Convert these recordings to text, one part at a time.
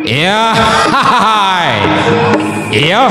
Iya. Iya.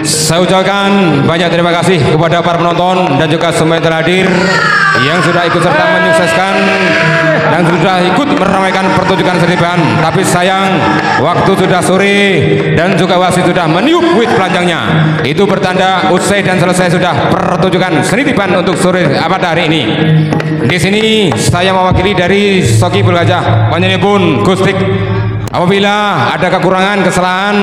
Saya ucapkan banyak terima kasih kepada para penonton dan juga semua yang telah hadir, yang sudah ikut serta menyukseskan dan sudah ikut meramaikan pertunjukan seni peran. Tapi sayang, waktu sudah sore dan juga wasit sudah meniup wit pelanjangnya. Itu bertanda usai dan selesai sudah pertunjukan seni tiban untuk sore pada hari ini. Di sini saya mewakili dari Soki Bulgajah, penyanyi Gustik. Apabila ada kekurangan, kesalahan,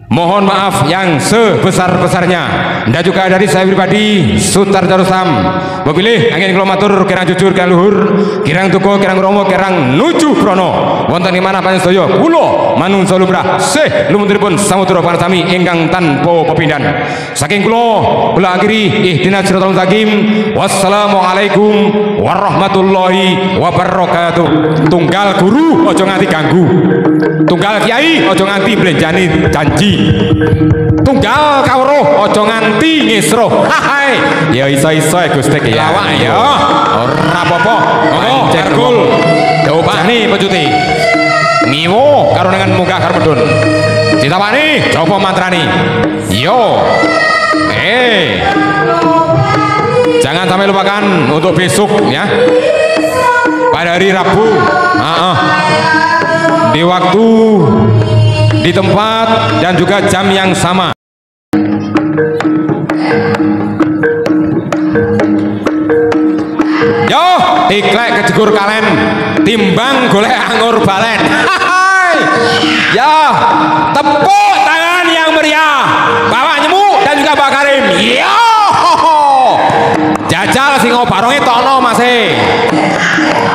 mohon maaf yang sebesar-besarnya. Dan juga dari saya pribadi, Sutar Darusam, memilih angin kilometer kirang jujur, kirang luhur, kirang tuko, kirang romo, kirang nuju krono. Wonten ing manah panjenengan kula manungsa lumrah sih lumunturipun samudra panasami ingkang tanpa pepindhan. Saking kula akhiri ihdinas siratal mustaqim. Wassalamualaikum warahmatullahi wabarakatuh. Tunggal guru aja nganti ganggu. Tunggal kiai aja nganti blenjani janji. Tunggal kawruh aja nganti ngesro. Hai, ya iso-iso Gusti ya. Lawak ya. Ora apa-apa. Pancen gul. Jane pecuti. Ngiwo karo dengan munggah karo medun. Ditawani japa mantrani. Yo. Jangan sampai lupakan untuk besok ya. Pada hari Rabu. Di waktu, di tempat dan juga jam yang sama. Yo, tiklek kejegur kalen, timbang golek anggur balen. Ya, tepuk tangan yang meriah, Bapak Nyemu dan juga Pak Karim. Yo, jajal singo baronge tono masih.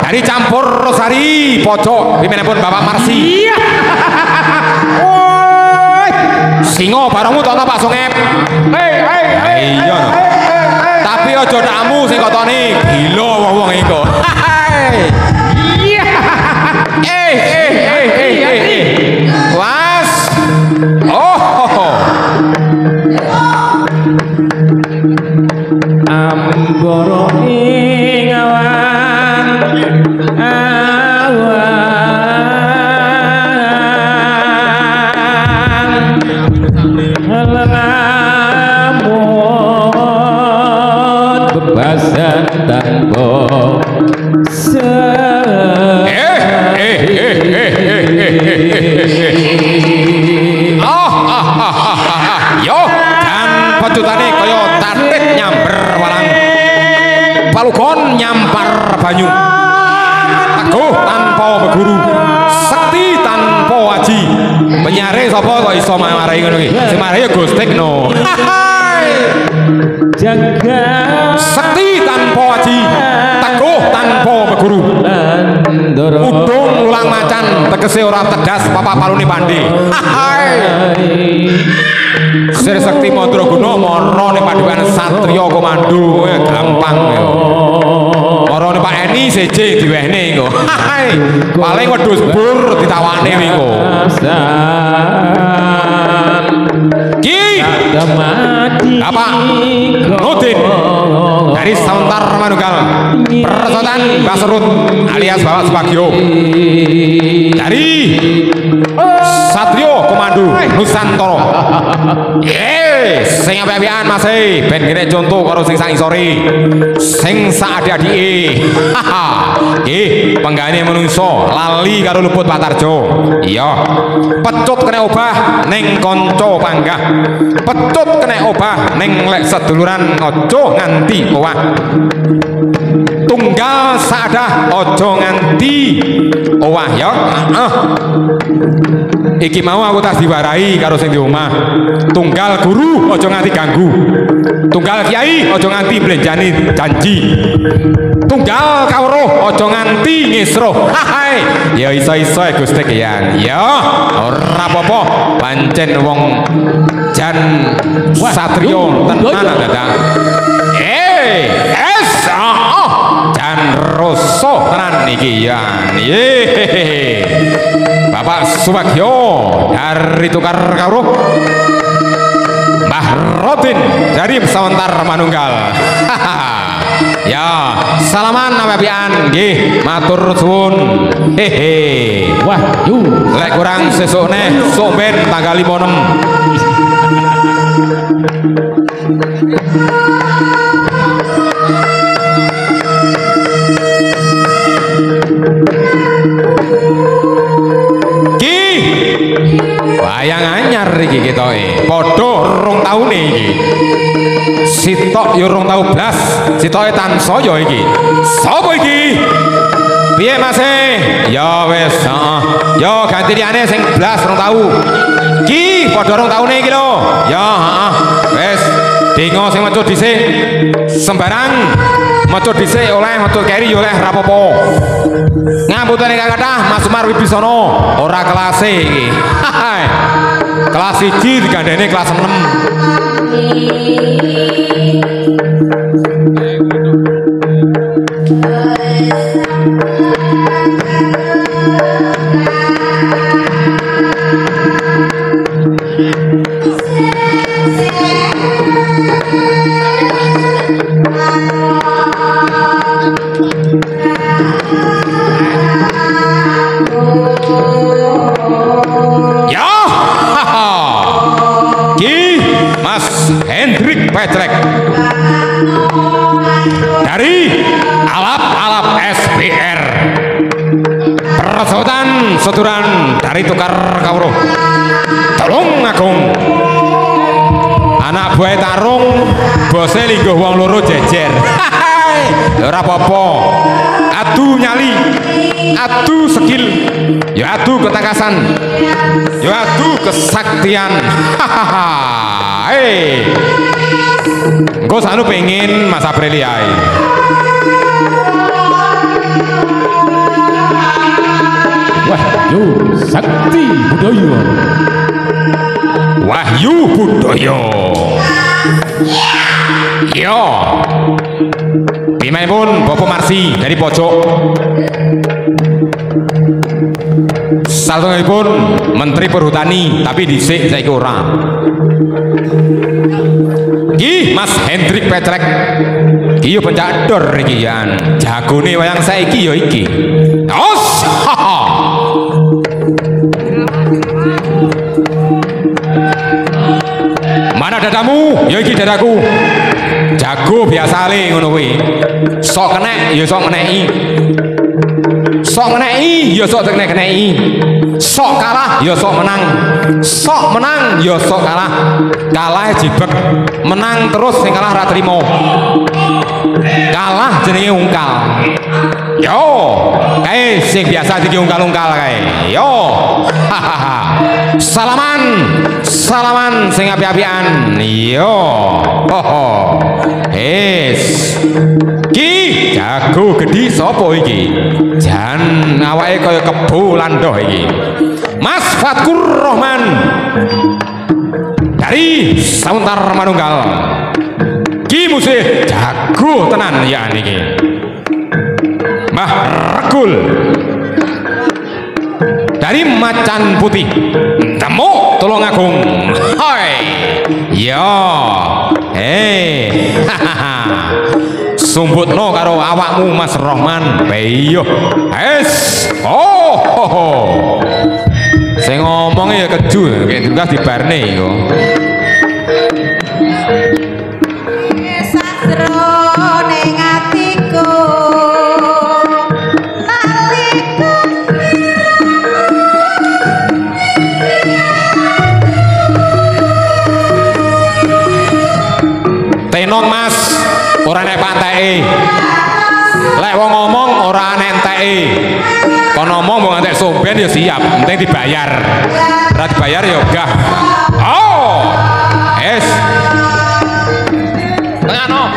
Dari campur Rosari pojok pimpinanipun Bapak Marsi. Singo barangmu tono Pak Songep. Iya. Tapi aja dakmu sing kotone gila wong-wong iku. Was. Amboro ing awan lamun bebasan tanpa yo dan pecutane kaya tatit nyamber walang palugon nyampar banyu, teguh tanpa beguru, sekti tanpa waji. Penyare sapa kok iso marai ngono iki? Sing marai ya Gustik no. Jaga sekti tanpa waji, teguh tanpa beguru. Udung ulang macan tegese ora tegas papa palune pandi. Sir Sekti Mandraguna mara ning Paduan Satriya Komando gampang. Mara ning Pak Eni seje diwehne engko. Paling wedhus bur ditawane engko. Ki Bapak Nudin dari Sauntar Manunggal Persotan Baserut alias Bapak Subagio dari Satrio Komando Nusantara. Sing apik-apikan Mas ben kene contoh karo sing sak isore, sing sak adik-adike. Nggih, penggane menungso lali karo luput Patarjo. Iya. Pecut kena obah ning kanca panggah. Pecut kena obah ning lek seduluran aja nganti owah. Tunggal sadah aja nganti owah ya. Iki mau aku tas diwarai karo sing di omah. Tunggal guru aja nganti ganggu. Tunggal kiai aja nganti blenjani janji. Tunggal kawruh aja nganti ngesro. Hai, ya iso-iso Gusti Kyang. Ya, ora apa-apa. Pancen wong jan satriya tenan dadang. Jan rasa tenan iki ya. Bapak Subagio dari Tukar Kawruh, Mbah Rodin dari Sawantar Manunggal. Ya, salaman api-apian nggih, matur suwun. Hehe. Wah, yu. Lek kurang sesuk neh sok ben tanggal 56. Ki. Wayang anyar iki ketoke. Padha rong taune iki. Sitok ya rong tau blas, sitoke tansaya iki. Sapa iki? Piye Mas? Ya wis, heeh. Ya ganti liyane sing blas rong tau. Ki padha rong taune iki lho. Ya, heeh. Wis, dingo sing mecut dhisik. Sembarang mecut dhisik oleh, mecut keri oleh rapopo. Ngambutane kathah Mas Umar Wibisono, ora kelas iki. Kelas 1 digandene kelas 6. Hendrik Petrek dari alap-alap SPR Persautan Seturan dari Tukar Kawruh Tulung Agung anak buah tarung bose lingguh wong loro jejer. Ora apa-apa, adu nyali, adu skill, ya adu ketangkasan, ya adu kesaktian. Engko sanu pengen Mas Aprilia. Wahyu Sakti Budaya. Wahyu Budaya. Yo. Pimaipun Bapak Marsi dari pojok. Saltonipun Menteri Perhutani tapi dhisik saiki ora. Iki Mas Hendrik Petrek. Iki yo pencador iki yan. Jagone wayang saiki yo iki. Os. Mana dadamu? Ya iki dadaku. Jago biasane ngono kuwi. Sok kenek ya sok ngeneki. Sok ngeneki ya sok keneki. Sok kalah ya sok menang. Sok menang ya sok kalah. Kalah jibek, menang terus sing kalah ra trimo. Kalah jenenge ungkal. Yo, kae sing biasa iki ungkal-ungkal kae. Yo. Salaman, salaman sing api-apian. Yo. Hoho. Ki jago gedhi sapa iki? Jan awake kaya kebo landoh iki. Mas Fatkur Rahman dari Sauntar Manunggal. Ki musih jago tenan ya niki. Mbah Regul dari Macan Putih. Temu Tulung Agung. Hai. Yo. Sumbutno karo awakmu Mas Rahman. Beyo. Es. Oh. Sing ngomong ya keju, kayak juga dibarne iku. Tenong Mas, ora nek panteke. Lek wong ngomong ora nek enteke. Kon ngomong mbok ngantek somben ya siap, penting dibayar. Ora dibayar ya gah. Oh. Es. Tengano.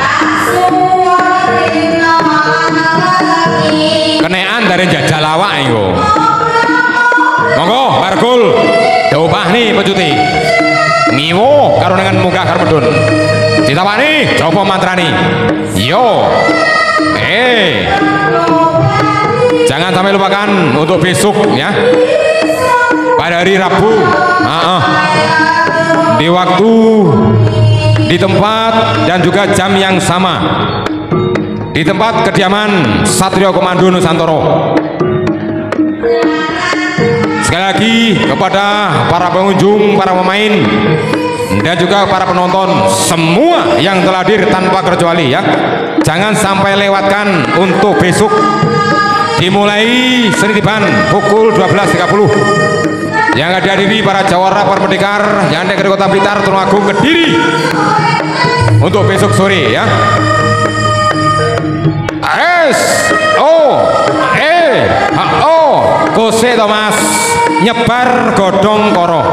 Kenean dari jajal awak iku. Monggo, Margul. Diupah nih pecuti. Ngiwo karo dengan munggah karo medun. Ditawani coba mantrani. Yo. Jangan sampai lupakan untuk besok ya. Pada hari Rabu. Di waktu, di tempat dan juga jam yang sama. di tempat kediaman Satrio Komando Nusantara. Sekali lagi kepada para pengunjung, para pemain dan juga para penonton semua yang telah hadir tanpa kecuali ya, jangan sampai lewatkan untuk besok dimulai seni tiban pukul 12.30 yang dihadiri para jawara permendikar yang ada di Kota Blitar, Tulungagung, Kediri untuk besok sore ya. Kose Thomas nyebar godhong koro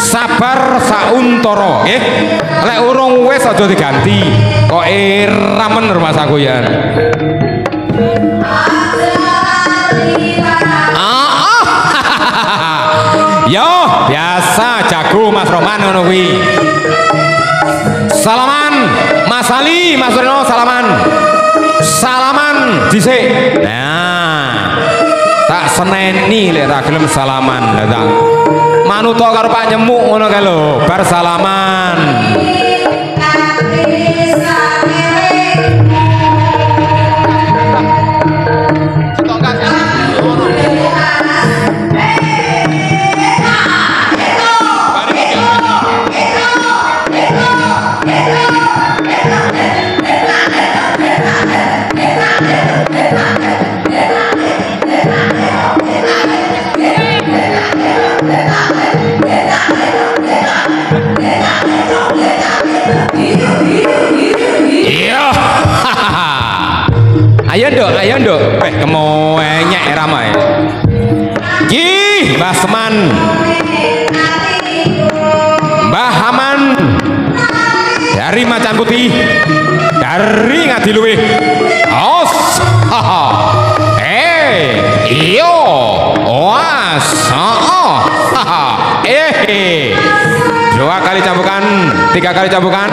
sabar sauntoro nggih lek urung wis aja diganti kok ramen rumah sagoyan. Yo biasa jago Mas Roman ngono kuwi. Salaman Mas Ali, Mas Reno salaman. Salaman dhisik. Nah, tak seneni lek ra gelem salaman lha tak manuto karo Pak Nyemuk ngono kae lho bar salaman. Ayo nduk, kemo enyek ramai. Ki, Mbah Seman, Mbah Haman, dari Macan Putih, dari Ngadiluwih. Os, iyo, was, dua kali cambukan, 3 kali cambukan,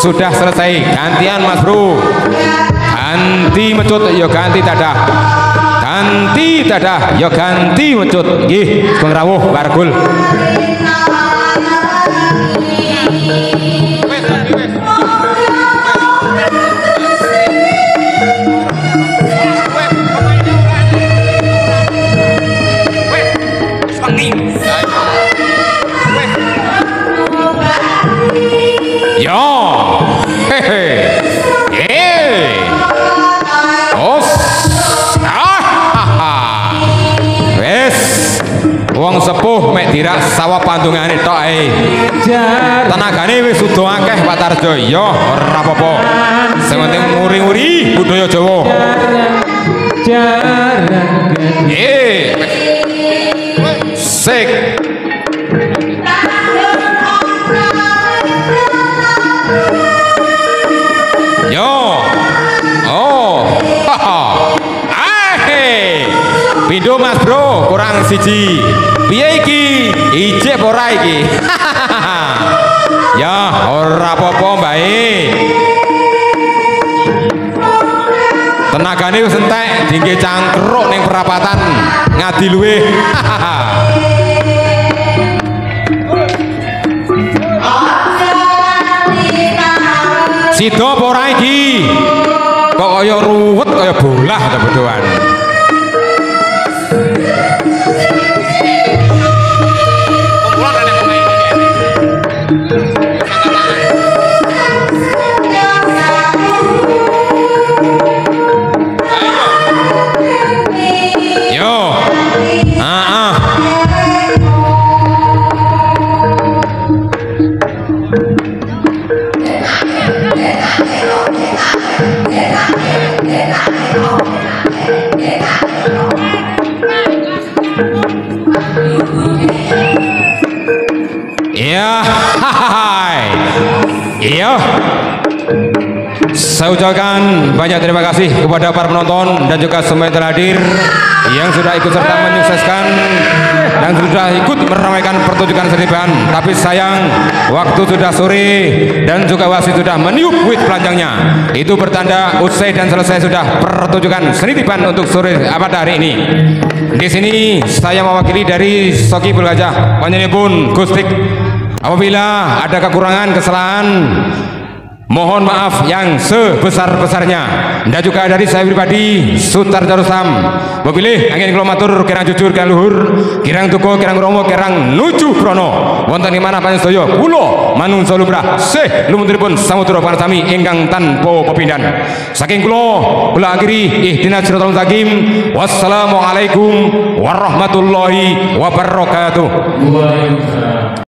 sudah selesai. Gantian Mas Bro. Ganti mecut yo ganti dadah, ganti dadah yo ganti mecut nggih Sugeng rawuh wargul. Yo hehe wong sepuh mek dirak sawah pandungane tok ae. Tenagane wis udah akeh Pak Tarjo. Ya ora apa-apa. Sing penting nguri-nguri budaya Jawa. Sik. Yo. Oh. Pindho Mas Bro, kurang siji. Piye iki? Ijek ora iki? Ya, ora apa-apa, Mbak. Tenagane wis entek, dingge cangkruk ning perapatan Ngadiluwih. Sida apa ora iki? Kok kaya ruwet kaya bolah ta bedoan. Iya, saya ucapkan banyak terima kasih kepada para penonton dan juga semua yang telah hadir, yang sudah ikut serta menyukseskan dan sudah ikut meramaikan pertunjukan seni tiban. Tapi sayang, waktu sudah sore dan juga wasit sudah meniup wit pelanjangnya. Itu bertanda usai dan selesai sudah pertunjukan seni tiban untuk sore pada hari ini. Di sini saya mewakili dari Sokibul Gajah Panjenengan Gustik. Apabila ada kekurangan, kesalahan, Mohon maaf yang sebesar-besarnya. Dan juga dari saya pribadi Sutar Darusam. Mobilih angin kula matur kirang jujur kirang luhur, kirang tuku kirang romo kirang nuju prono. Wonten ing manah panjenengan kula manungsa lumrah sih lumunturipun samudra panasami ingkang tanpa pepindhan. Saking kula akhiri ihdinas siratal mustaqim. Wassalamualaikum warahmatullahi wabarakatuh. Waalaikumsalam.